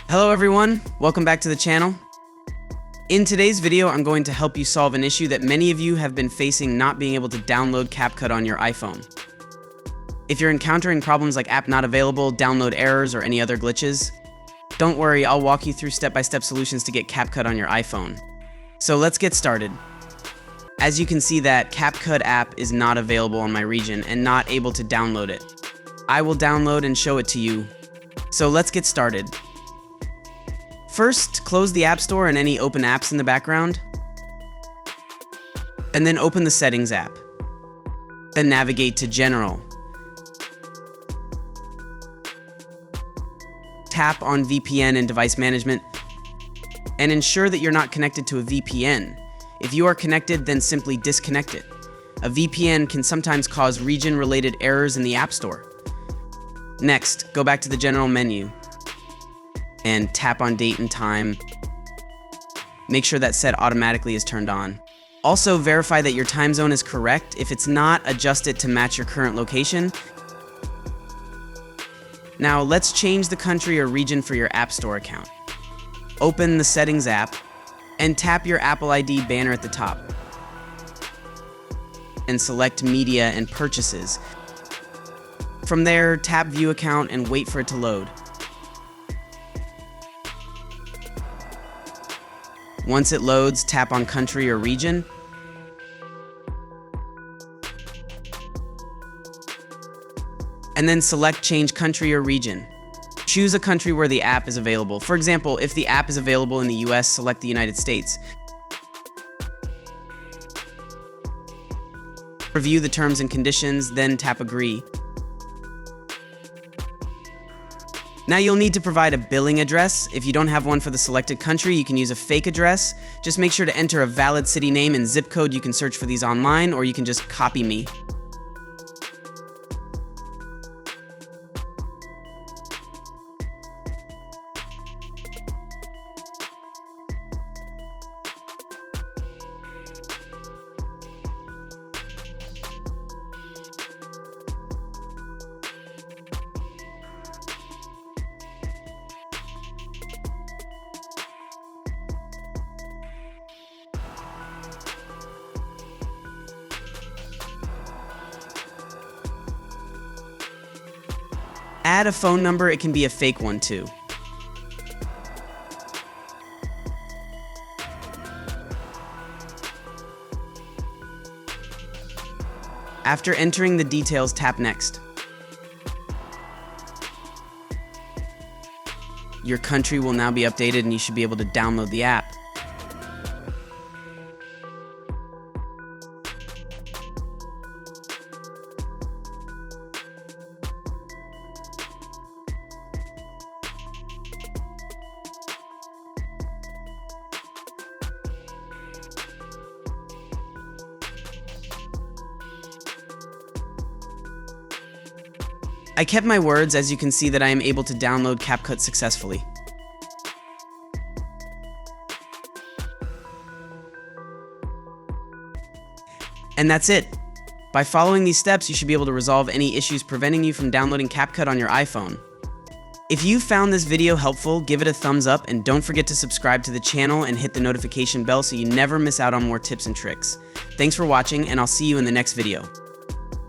Hello everyone, welcome back to the channel. In today's video, I'm going to help you solve an issue that many of you have been facing, not being able to download CapCut on your iPhone. If you're encountering problems like app not available, download errors, or any other glitches, don't worry, I'll walk you through step-by-step solutions to get CapCut on your iPhone. So let's get started. As you can see, that CapCut app is not available on my region and not able to download it. I will download and show it to you. So let's get started. First, close the Appstore and any open apps in the background. And then open the Settings app. Then navigate to General. Tap on VPN and Device Management. And ensure that you're not connected to a VPN. If you are connected, then simply disconnect it. A VPN can sometimes cause region-related errors in the App Store. Next, go back to the General menu and tap on Date and Time. Make sure that Set Automatically is turned on. Also, verify that your time zone is correct. If it's not, adjust it to match your current location. Now, let's change the country or region for your App Store account. Open the Settings app and tap your Apple ID banner at the top. And select Media and Purchases. From there, tap View Account and wait for it to load. Once it loads, tap on Country or Region. And then select Change Country or Region. Choose a country where the app is available. For example, if the app is available in the US, select the United States. Review the terms and conditions, then tap Agree. Now you'll need to provide a billing address. If you don't have one for the selected country, you can use a fake address. Just make sure to enter a valid city name and zip code. You can search for these online, or you can just copy me. Add a phone number, it can be a fake one too. After entering the details, tap Next. Your country will now be updated and you should be able to download the app. I kept my words, as you can see that I am able to download CapCut successfully. And that's it. By following these steps, you should be able to resolve any issues preventing you from downloading CapCut on your iPhone. If you found this video helpful, give it a thumbs up and don't forget to subscribe to the channel and hit the notification bell so you never miss out on more tips and tricks. Thanks for watching, and I'll see you in the next video.